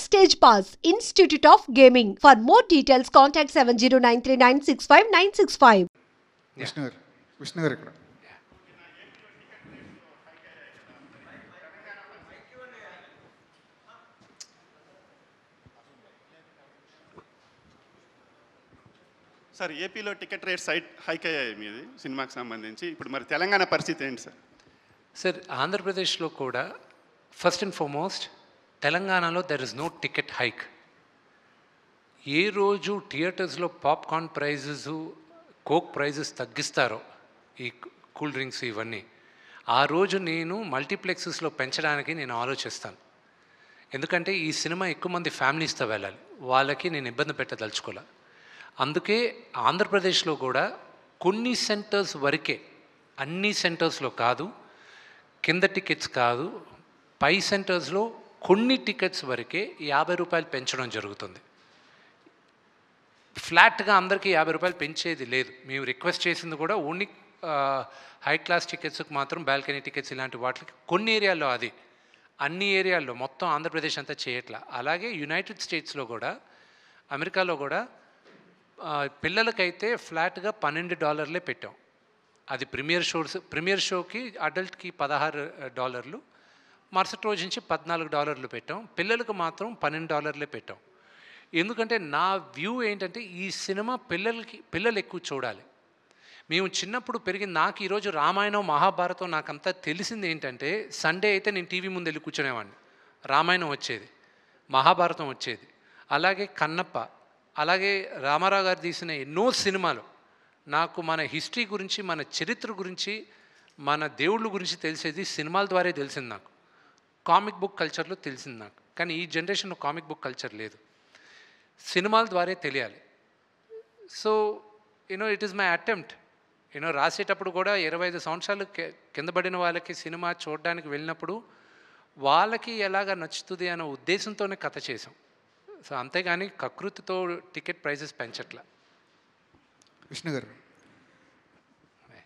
Backstage Pass, Institute of Gaming. For more details, contact 7093965965965. Vishnu గారు ఇక్కడ. Sir, ఏపీలో ticket rates hike అయ్యాయి మీది సినిమాకి సంబంధించి. ఇప్పుడు మరి తెలంగాణ పరిస్థితి ఏంటి సార్? సార్, ఆంధ్రప్రదేశ్లో కూడా ఫస్ట్ అండ్ ఫార్మోస్ట్ తెలంగాణలో there is no ticket hike. ఏ రోజు థియేటర్స్లో పాప్కార్న్ ప్రైజెస్, కోక్ ప్రైజెస్ తగ్గిస్తారో, ఈ కూల్ డ్రింక్స్ ఇవన్నీ, ఆ రోజు నేను మల్టీప్లెక్సెస్లో పెంచడానికి నేను ఆలోచిస్తాను. ఎందుకంటే ఈ సినిమా ఎక్కువ మంది ఫ్యామిలీస్తో వెళ్ళాలి, వాళ్ళకి నేను ఇబ్బంది పెట్టదలుచుకోలే. అందుకే ఆంధ్రప్రదేశ్లో కూడా కొన్ని సెంటర్స్ వరకే, అన్ని సెంటర్స్లో కాదు, కింద టికెట్స్ కాదు, పై సెంటర్స్లో కొన్ని టికెట్స్ వరకే 50 రూపాయలు పెంచడం జరుగుతుంది. ఫ్లాట్గా అందరికీ 50 రూపాయలు పెంచేది లేదు. మేము రిక్వెస్ట్ చేసింది కూడా ఓన్లీ హై క్లాస్ టికెట్స్కి మాత్రం, బాల్కనీ టికెట్స్ ఇలాంటి వాటికి కొన్ని ఏరియాల్లో, అది అన్ని ఏరియాల్లో, మొత్తం ఆంధ్రప్రదేశ్ అంతా చేయట్లా. అలాగే యునైటెడ్ స్టేట్స్లో కూడా, అమెరికాలో కూడా పిల్లలకైతే ఫ్లాట్గా $12 పెట్టాం. అది ప్రీమియర్ షోకి అడల్ట్కి $16, మరుసటి రోజు నుంచి $14 పెట్టాం. పిల్లలకు మాత్రం $12 పెట్టాం. ఎందుకంటే నా వ్యూ ఏంటంటే ఈ సినిమా పిల్లలు ఎక్కువ చూడాలి. మేము చిన్నప్పుడు పెరిగింది, నాకు ఈరోజు రామాయణం, మహాభారతం నాకంతా తెలిసింది ఏంటంటే, సండే అయితే నేను టీవీ ముందు వెళ్ళి కూర్చునేవాడిని. రామాయణం వచ్చేది, మహాభారతం వచ్చేది, అలాగే కన్నప్ప, అలాగే రామారావు గారు తీసిన ఎన్నో సినిమాలు. నాకు మన హిస్టరీ గురించి, మన చరిత్ర గురించి, మన దేవుళ్ళ గురించి తెలిసేది సినిమాల ద్వారా తెలిసింది. నాకు కామిక్ బుక్ కల్చర్లో తెలిసింది నాకు. కానీ ఈ జనరేషన్లో కామిక్ బుక్ కల్చర్ లేదు, సినిమాల ద్వారా తెలియాలి. So it is my attempt. రాసేటప్పుడు కూడా 25 సంవత్సరాలు కింద పడిన వాళ్ళకి సినిమా చూడడానికి వెళ్ళినప్పుడు వాళ్ళకి ఎలాగా నచ్చుతుంది అనే ఉద్దేశంతోనే కథ చేసాం. సో అంతేగాని కకృతితో టికెట్ ప్రైజెస్ పెంచట్లా. విష్ణు గారు.